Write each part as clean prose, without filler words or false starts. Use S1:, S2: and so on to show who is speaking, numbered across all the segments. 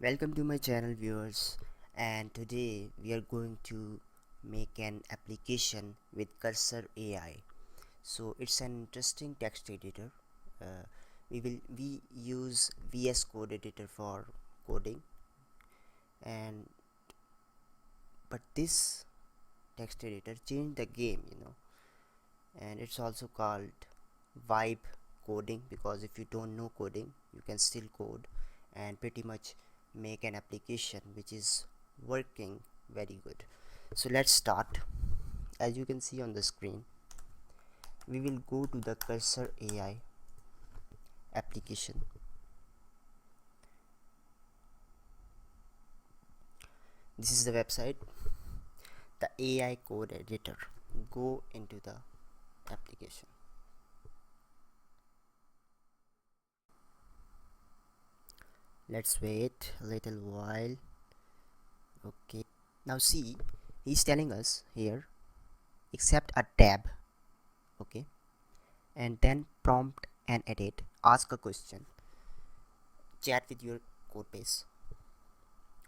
S1: Welcome to my channel viewers, and today we are going to make an application with Cursor AI. So it's an interesting text editor. We use VS Code editor for coding, and but this text editor changed the game, and it's also called vibe coding, because if you don't know coding you can still code and pretty much make an application which is working very good. So let's start. As you can see on the screen, we will go to the Cursor AI application. This is the website, the AI code editor. Go into the application. Let's wait a little while. Okay, now see, he's telling us here accept a tab. Okay, and then prompt and edit, ask a question, chat with your code base.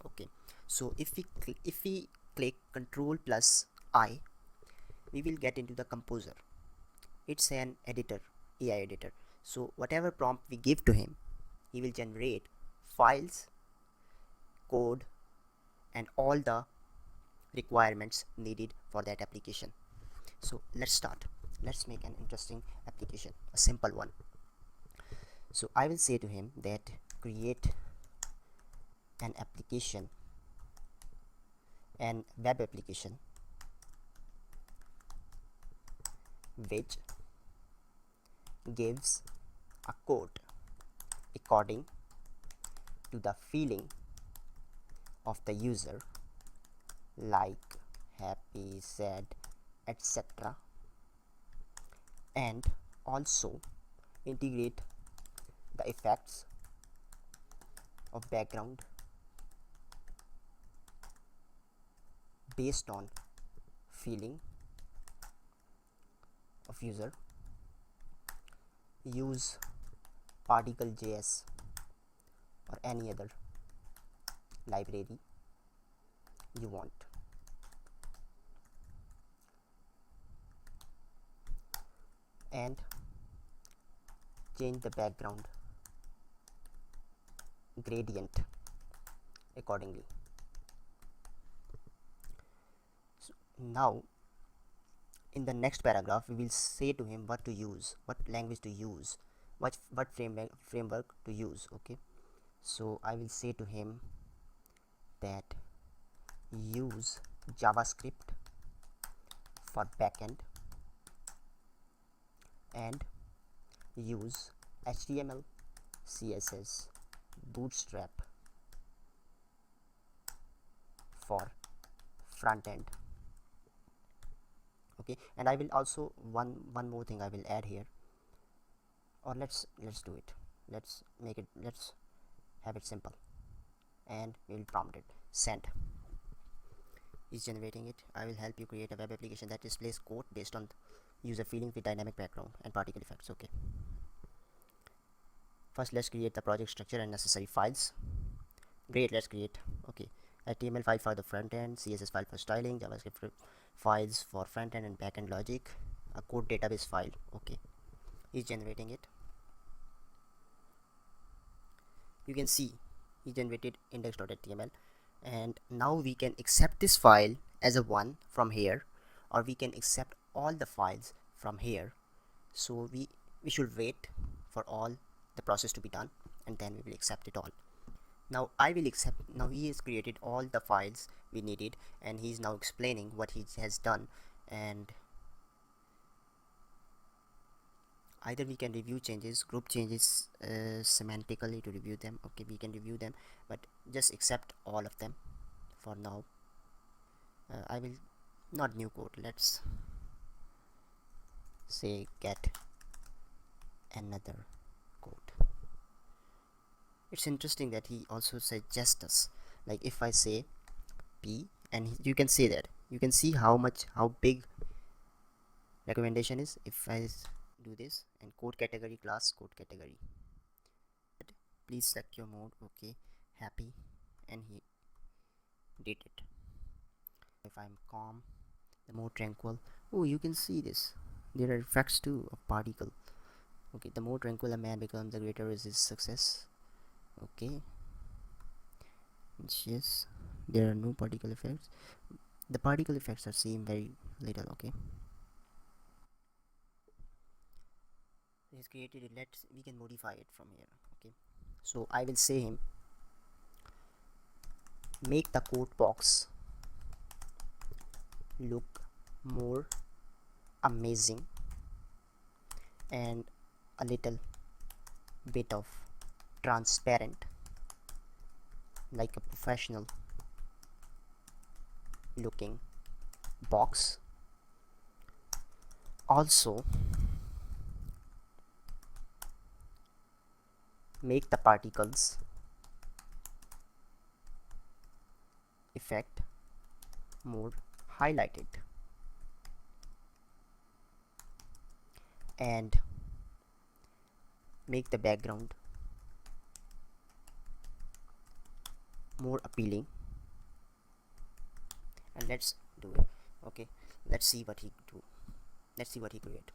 S1: Okay, so if we click Control plus I, we will get into the composer. It's an editor, AI editor. So whatever prompt we give to him, he will generate files, code, and all the requirements needed for that application. So let's start. Let's make an interesting application, a simple one. So I will say to him that create an application, an web application which gives a code according to the feeling of the user, like happy, sad, etc., and also integrate the effects of background based on feeling of user. Use particle.js or any other library you want, and change the background gradient accordingly. So now in the next paragraph we will say to him what to use, what language to use, what framework to use. Okay, so I will say to him that use JavaScript for backend and use HTML, CSS, Bootstrap for front end. Okay, and I will also one more thing I will add here, or let's do it. Let's have it simple, and we will prompt it. Send is generating it. I will help you create a web application that displays code based on user feeling with dynamic background and particle effects. Okay, first let's create the project structure and necessary files. Great, let's create. Okay, HTML file for the front end, CSS file for styling, JavaScript files for front end and back end logic, a code database file. Okay, he's generating it. You can see he generated index.html, and now we can accept this file as a one from here, or we can accept all the files from here. So we should wait for all the process to be done, and then we will accept it all. Now I will accept. Now he has created all the files we needed, and he is now explaining what he has done. And either we can review changes, group changes semantically to review them. Okay, we can review them, but just accept all of them for now. I will not new code. Let's say get another code. It's interesting that he also suggests us, like if I say P, and you can see that, you can see how big recommendation is. If I do this and code category class, code category, please select your mode. Okay, happy, and he did it. If I'm calm, the more tranquil. Oh, you can see this. There are effects too of particle. Okay, the more tranquil a man becomes, the greater is his success. Okay, yes, there are no particle effects. The particle effects are seen very little. Okay, he's created it. Let's we can modify it from here. Okay, so I will say him, make the code box look more amazing and a little bit of transparent, like a professional looking box. Also, make the particles effect more highlighted, and make the background more appealing. And let's do it. Okay, let's see what he do. Let's see what he create.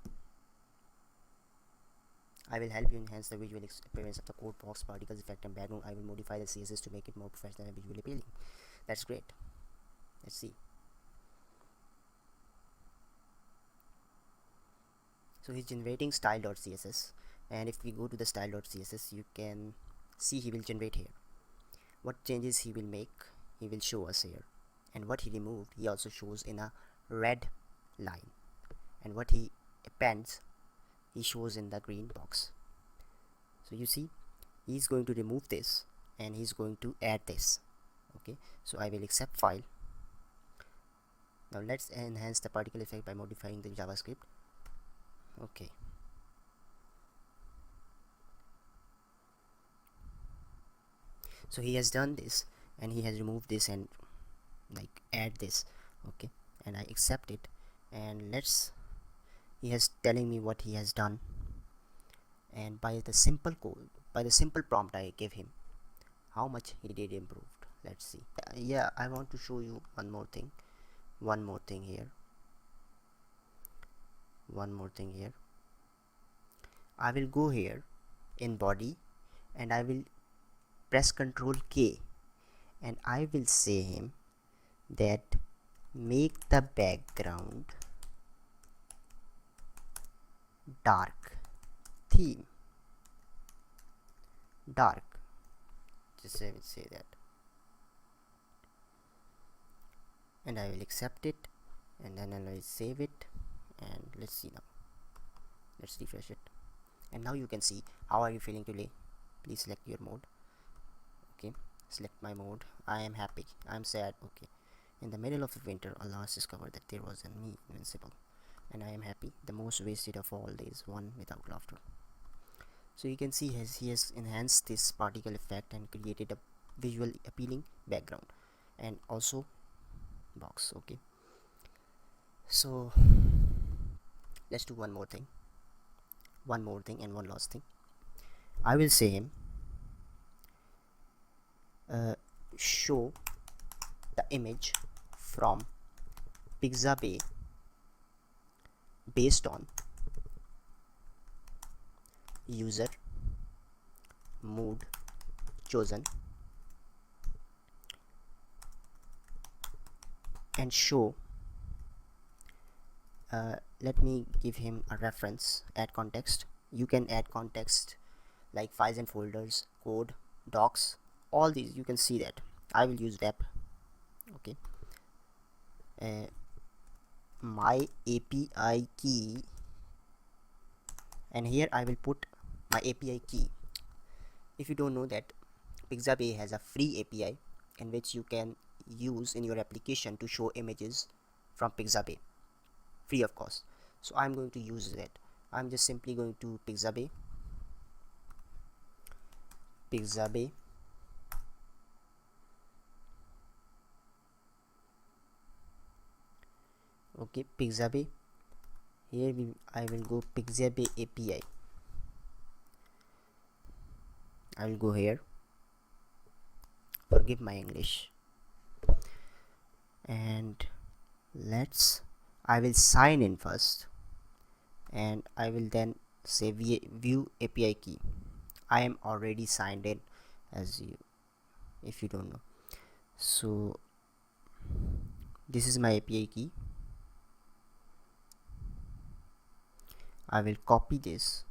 S1: I will help you enhance the visual appearance of the code box, particles effect, and background. I will modify the CSS to make it more professional and visually appealing. That's great. Let's see. So he's generating style.css, and if we go to the style.css, you can see he will generate here. What changes he will make, he will show us here, and what he removed, he also shows in a red line, and what he appends, he shows in the green box. So you see, he's going to remove this and he's going to add this. Okay, so I will accept file. Now let's enhance the particle effect by modifying the JavaScript. Okay, so he has done this and he has removed this and like add this. Okay, and I accept it, and let's, he has telling me what he has done, and by the simple code, by the simple prompt I gave him, how much he did improved. Let's see. Yeah, I want to show you one more thing here. I will go here in body and I will press Ctrl K, and I will say him that make the background dark theme, dark, just I will say that, and I will accept it, and then I will save it, and let's see now. Let's refresh it, and now you can see. How are you feeling today? Please select your mode. Okay, select my mode. I am happy, I am sad. Okay, in the middle of the winter, alas discovered that there was a me invincible, and I am happy, the most wasted of all days, one without laughter. So you can see he has enhanced this particle effect and created a visual appealing background and also box. Okay, so let's do one more thing and one last thing. I will say him show the image from Pixabay based on user mood chosen, and show let me give him a reference, add context. You can add context like files and folders, code, docs, all these. You can see that I will use web. Okay, my API key, and here I will put my API key. If you don't know that, Pixabay has a free API in which you can use in your application to show images from Pixabay free of cost. So I'm going to use that. I'm just simply going to Pixabay, okay, Pixabay. Here I will go Pixabay API. I will go here, forgive my English. And I will sign in first, and I will then say view API key. I am already signed in, as you, if you don't know. So this is my API key. I will copy this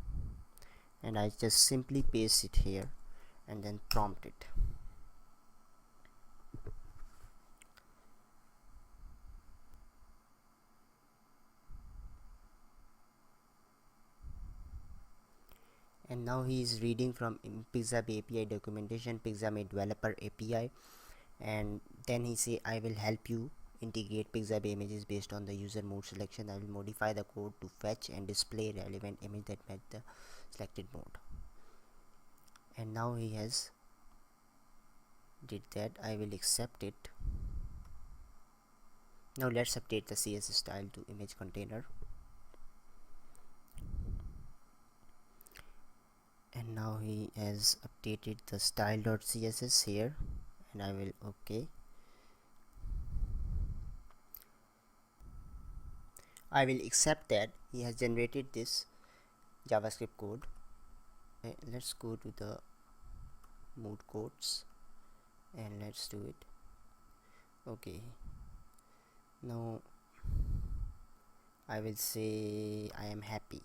S1: and I just simply paste it here and then prompt it. And now he is reading from Pixabay API documentation, Pixabay developer API, and then he say I will help you integrate Pixabay images based on the user mode selection. I will modify the code to fetch and display relevant image that match the selected mode. And now he has did that. I will accept it. Now let's update the CSS style to image container. And now he has updated the style.css here, and I will okay. I will accept that he has generated this JavaScript code. Let's go to the mood codes and let's do it. Okay, now I will say I am happy.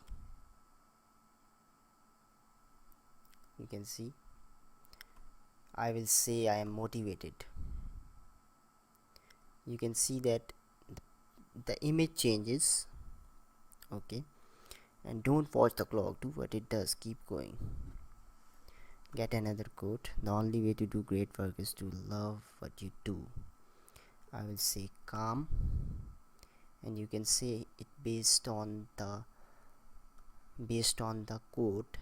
S1: You can see. I will say I am motivated. You can see that the image changes. Okay, and don't watch the clock, do what it does, keep going. Get another quote. The only way to do great work is to love what you do. I will say calm, and you can say it based on the quote.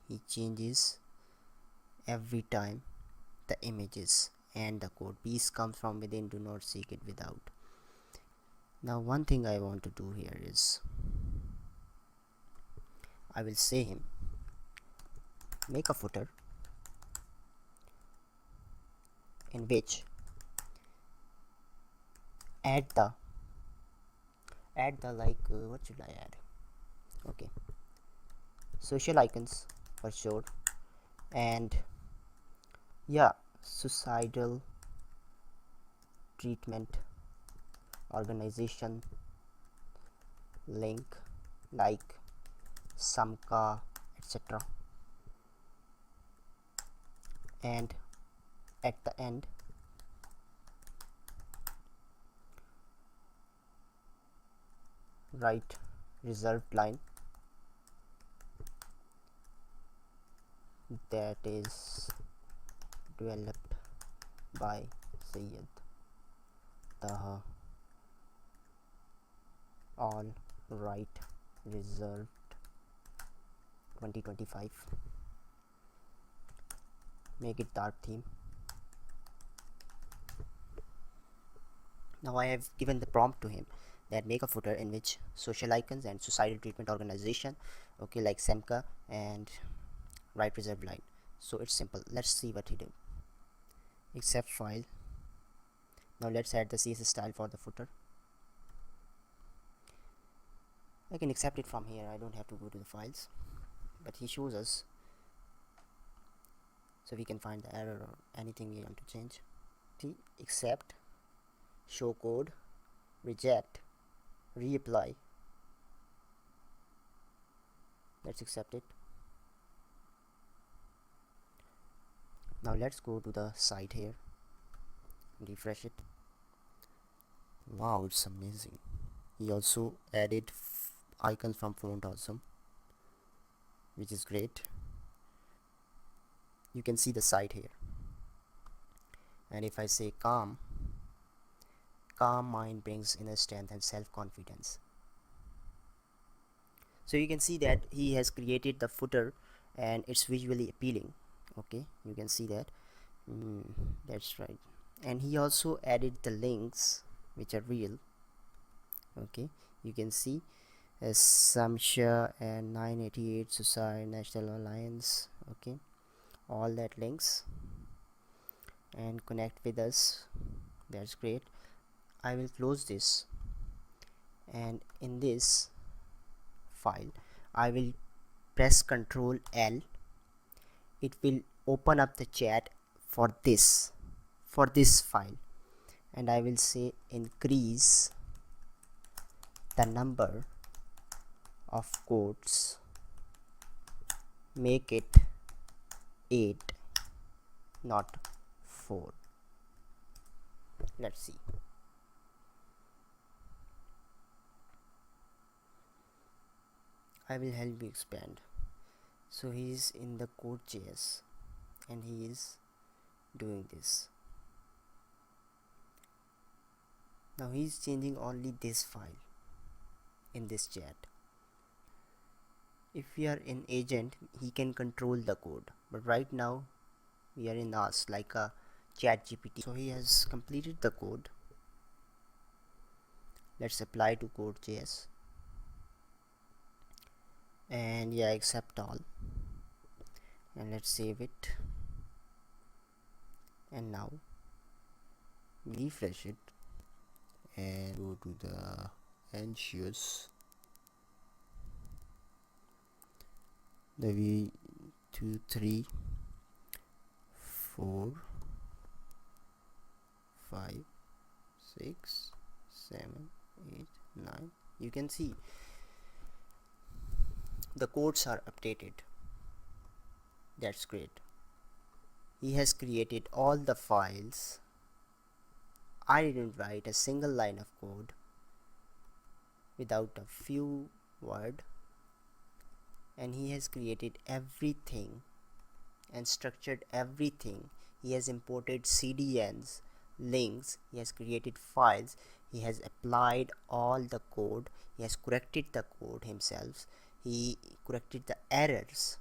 S1: He changes every time the images and the code. Peace comes from within, do not seek it without. Now one thing I want to do here is I will say him make a footer in which add the like what should I add? Okay, social icons for sure, and yeah, suicidal treatment organization link like Samka, etc. And at the end write reserved line that is developed by Syed Taha, all right, reserved 2025. Make it dark theme. Now I have given the prompt to him that make a footer in which social icons and suicidal treatment organization, okay, like Semka, and write reserved line. So it's simple. Let's see what he did. Accept file. Now let's add the CSS style for the footer. I can accept it from here. I don't have to go to the files, but he shows us so we can find the error or anything we want to change. See, accept, show code, reject, reapply. Let's accept it. Now let's go to the site here, refresh it. Wow, it's amazing. He also added icons from Font Awesome, which is great. You can see the site here, and if I say calm mind brings inner strength and self-confidence. So you can see that he has created the footer and it's visually appealing. Okay, you can see that. That's right. And he also added the links which are real. Okay, you can see Samsha and 988 Society National Alliance. Okay, all that links. and connect with us. That's great. I will close this, and in this file I will press Ctrl L. It will open up the chat for this file, and I will say increase the number of codes, make it 8 not 4. Let's see. I will help you expand. So he is in the code.js and he is doing this. Now he is changing only this file in this chat. If we are in agent, he can control the code, but right now we are in us like a chat GPT. So he has completed the code. Let's apply to code.js, and yeah, accept all, and let's save it. And now refresh it and go to the anxious, the v2 3 4 5 6 7 8 9. You can see the codes are updated. That's great. He has created all the files. I didn't write a single line of code without a few words, and he has created everything and structured everything. He has imported CDNs, links, he has created files, he has applied all the code, he has corrected the code himself, he corrected the errors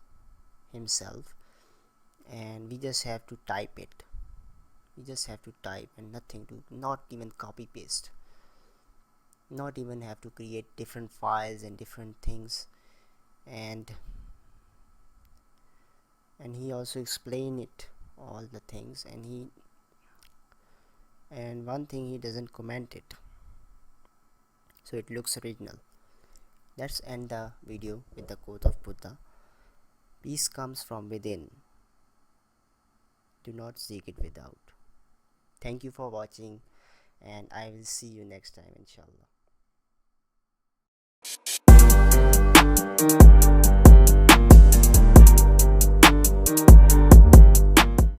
S1: himself, and we just have to type it. We just have to type and nothing to, not even copy paste, not even have to create different files and different things. And he also explained it all the things, and one thing, he doesn't comment it, so it looks original. Let's end the video with the quote of Buddha: peace comes from within, do not seek it without. Thank you for watching, and I will see you next time, inshallah.